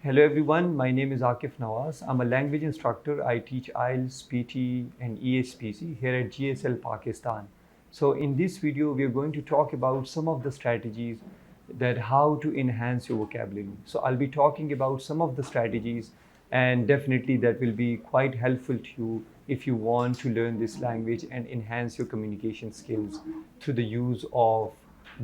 Hello everyone, my name is Akif Nawaz. I'm a language instructor. I teach IELTS, PT and ESPC here at GSL Pakistan. So in this video, we are going to talk about some of the strategies that how to enhance your vocabulary. So I'll be talking about some of the strategies and definitely that will be quite helpful to you if you want to learn this language and enhance your communication skills through the use of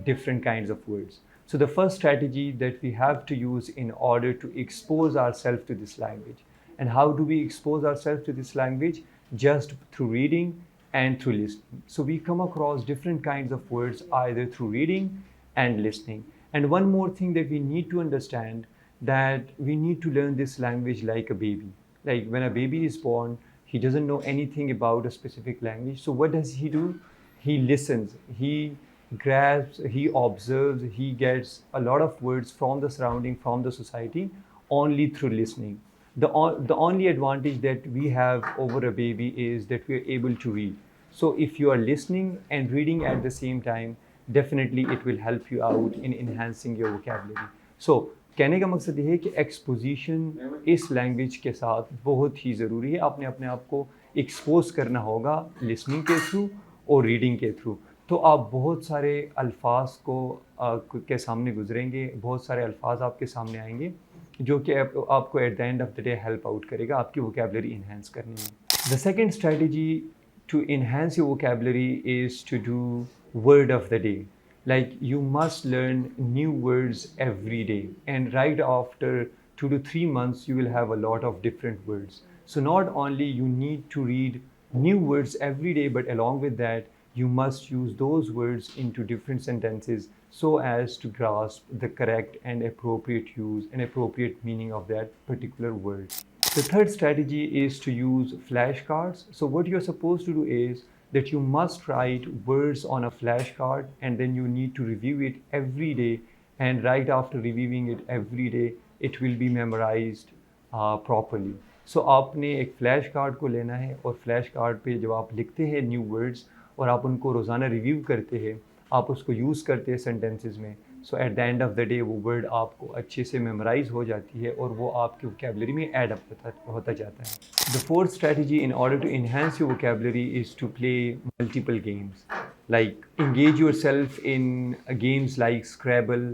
different kinds of words. So the first strategy that we have to use in order to expose ourselves to this language. And how do we expose ourselves to this language? Just through reading and through listening. So we come across different kinds of words either through reading and listening. And one more thing that we need to understand, that we need to learn this language like a baby. Like when a baby is born, he doesn't know anything about a specific language. So what does he do? He listens. He grasps, he observes, he gets a lot of words from the surrounding, from the society, only through listening. The only advantage that we have over a baby is that we are able to read. So if you are listening and reading at the same time, definitely it will help you out in enhancing your vocabulary. So कहने का मकसद ये है कि exposition इस language के साथ बहुत ही ज़रूरी है. आपने अपने आप को एक्सपोज करना होगा लिसनिंग के थ्रू और रीडिंग के थ्रू. तो आप बहुत सारे अल्फाज के सामने गुजरेंगे, बहुत सारे अल्फाज आपके सामने आएंगे जो कि आपको at the end of the day help out करेगा आपकी वोकेबलरी इन्हेंस करने में. The second strategy to enhance your vocabulary is to do word of the day. Like you must learn new words every day, and right after 2 to 3 months you will have a lot of different words. So not only you need to read new words every day, but along with that you must use those words into different sentences so as to grasp the correct and appropriate use and appropriate meaning of that particular word. The third strategy is to use flashcards. So what you're supposed to do is that you must write words on a flashcard, and then you need to review it every day, and right after reviewing it every day it will be memorized properly. So आपने एक flash card को लेना है और flash card पे जब आप लिखते हैं न्यू वर्ड्स और आप उनको रोज़ाना रिव्यू करते हैं, आप उसको यूज़ करते हैं सेंटेंसेस में, so at the end of the day वो वर्ड आपको अच्छे से मेमोराइज हो जाती है और वो आपकी वोकेबलरी में ऐड अप होता जाता है. The fourth strategy in order to enhance your vocabulary is to play multiple games. Like engage yourself in games like Scrabble,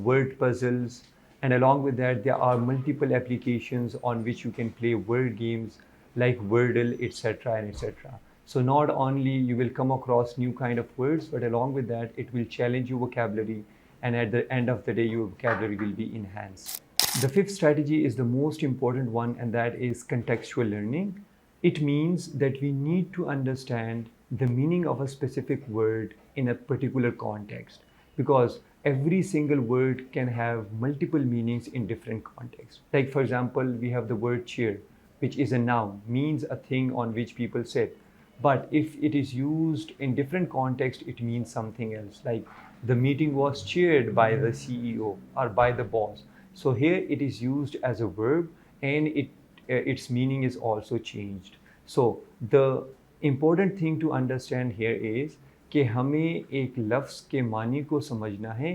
word puzzles, and along with that there are multiple applications on which you can play word games like Wordle, etc. and etc. So not only you will come across new kind of words, but along with that it will challenge your vocabulary, and at the end of the day your vocabulary will be enhanced. The fifth strategy is the most important one, and that is contextual learning. It means that we need to understand the meaning of a specific word in a particular context, because every single word can have multiple meanings in different contexts. Like for example, we have the word cheer, which is a noun, means a thing on which people sit. But if it is used in different context, it means something else. Like the meeting was chaired by the CEO or by the boss. So here it is used as a verb, and its meaning is also changed. So the important thing to understand here is कि हमें एक लफ्ज़ के मानी को समझना है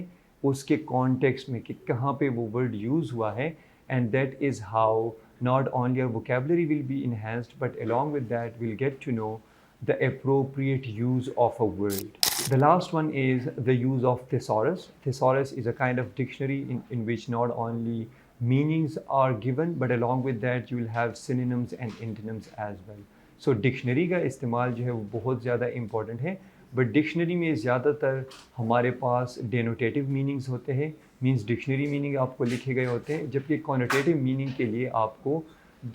उसके कॉन्टेक्स्ट में कि कहाँ पे वो वर्ड यूज़ हुआ है, and that is how not only our vocabulary will be enhanced, but along with that we'll get to know the appropriate use of a word. The last one is the use of thesaurus. Thesaurus is a kind of dictionary in which not only meanings are given, but along with that you will have synonyms and antonyms as well. So dictionary का इस्तेमाल जो है वो बहुत ज़्यादा important है, but dictionary में ज़्यादातर हमारे पास डेनोटेटिव मीनिंग्स होते हैं, मींस डिक्शनरी मीनिंग आपको लिखे गए होते हैं, जबकि कॉनोटेटिव मीनिंग के लिए आपको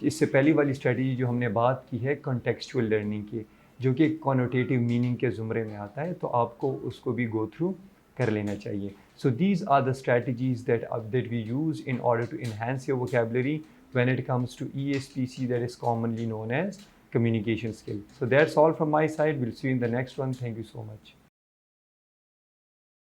इससे पहली वाली स्ट्रेटजी जो हमने बात की है कॉन्टेक्सचुअल लर्निंग की, जो कि कॉनोटेटिव मीनिंग के ज़ुमरे में आता है, तो आपको उसको भी गो थ्रू कर लेना चाहिए. So these are the strategies that we use in order to enhance your vocabulary when it comes to ESPC, that is commonly known as communication skill. So that's all from my side. We'll see you in the next one. Thank you so much.